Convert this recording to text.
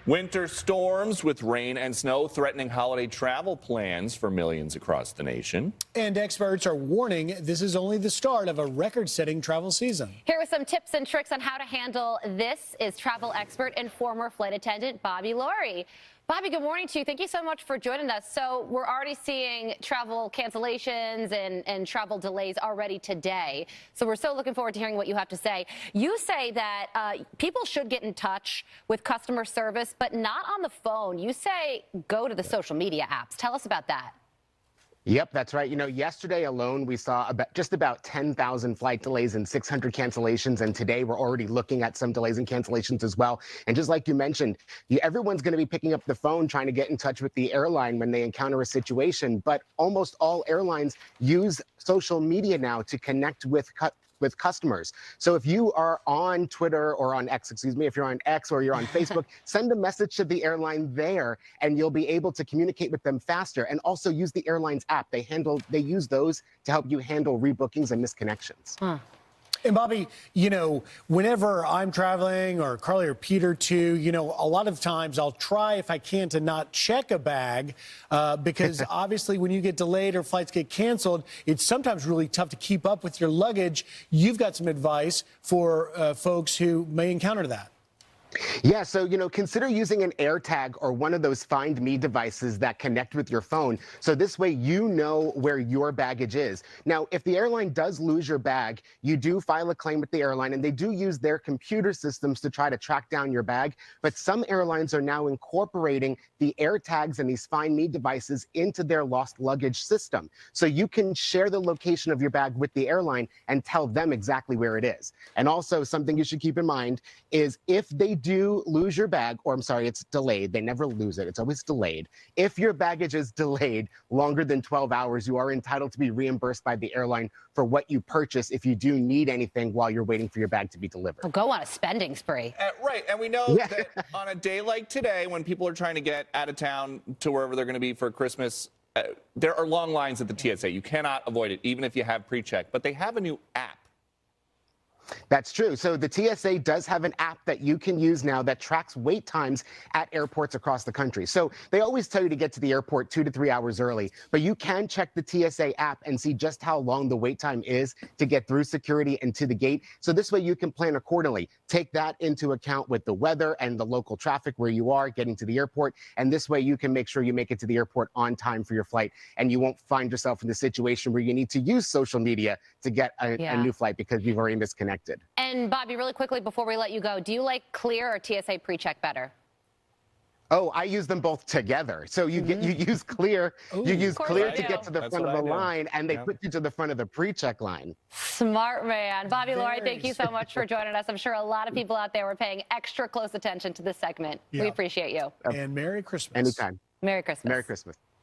Winter storms with rain and snow threatening holiday travel plans for millions across the nation. And experts are warning this is only the start of a record-setting travel season. Here with some tips and tricks on how to handle this is travel expert and former flight attendant Bobby Laurie. Bobby, good morning to you. Thank you so much for joining us. So we're already seeing travel cancellations and travel delays already today. So we're so looking forward to hearing what you have to say. You say that people should get in touch with customer service, but not on the phone. You say go to the social media apps. Tell us about that. Yep, that's right. You know, yesterday alone, we saw just about 10,000 flight delays and 600 cancellations. And today we're already looking at some delays and cancellations as well. And just like you mentioned, everyone's going to be picking up the phone trying to get in touch with the airline when they encounter a situation. But almost all airlines use social media now to connect with customers. So if you are on Twitter or on X, if you're on X or you're on Facebook, send a message to the airline there and you'll be able to communicate with them faster, and also use the airline's app. They use those to help you handle rebookings and misconnections. And Bobby, you know, whenever I'm traveling, or Carly or Peter too, you know, a lot of times I'll try, if I can, to not check a bag because obviously when you get delayed or flights get canceled, it's sometimes really tough to keep up with your luggage. You've got some advice for folks who may encounter that. Yeah, so, you know, consider using an AirTag or one of those Find Me devices that connect with your phone. So this way, you know where your baggage is. Now, if the airline does lose your bag, you do file a claim with the airline, and they do use their computer systems to try to track down your bag. But some airlines are now incorporating the AirTags and these Find Me devices into their lost luggage system. So you can share the location of your bag with the airline and tell them exactly where it is. And also, something you should keep in mind is if they do lose your bag, or I'm sorry, it's delayed. They never lose it. It's always delayed. If your baggage is delayed longer than 12 hours, you are entitled to be reimbursed by the airline for what you purchase if you do need anything while you're waiting for your bag to be delivered. Well, go on a spending spree. Right. And we know that on a day like today, when people are trying to get out of town to wherever they're going to be for Christmas, there are long lines at the TSA. You cannot avoid it, even if you have pre-check. But they have a new app. That's true. So the TSA does have an app that you can use now that tracks wait times at airports across the country. So they always tell you to get to the airport 2 to 3 hours early, but you can check the TSA app and see just how long the wait time is to get through security and to the gate. So this way you can plan accordingly. Take that into account with the weather and the local traffic where you are getting to the airport. And this way you can make sure you make it to the airport on time for your flight, and you won't find yourself in the situation where you need to use social media to get a new flight because you've already misconnected. And Bobby, really quickly before we let you go, do you like Clear or TSA PreCheck better? Oh, I use them both together. So you use Clear, you use Clear to get to the front of the line, and they put you to the front of the pre-check line. Smart man. Bobby Laurie, thank you so much for joining us. I'm sure a lot of people out there were paying extra close attention to this segment. We appreciate you. And Merry Christmas. Anytime. Merry Christmas. Merry Christmas.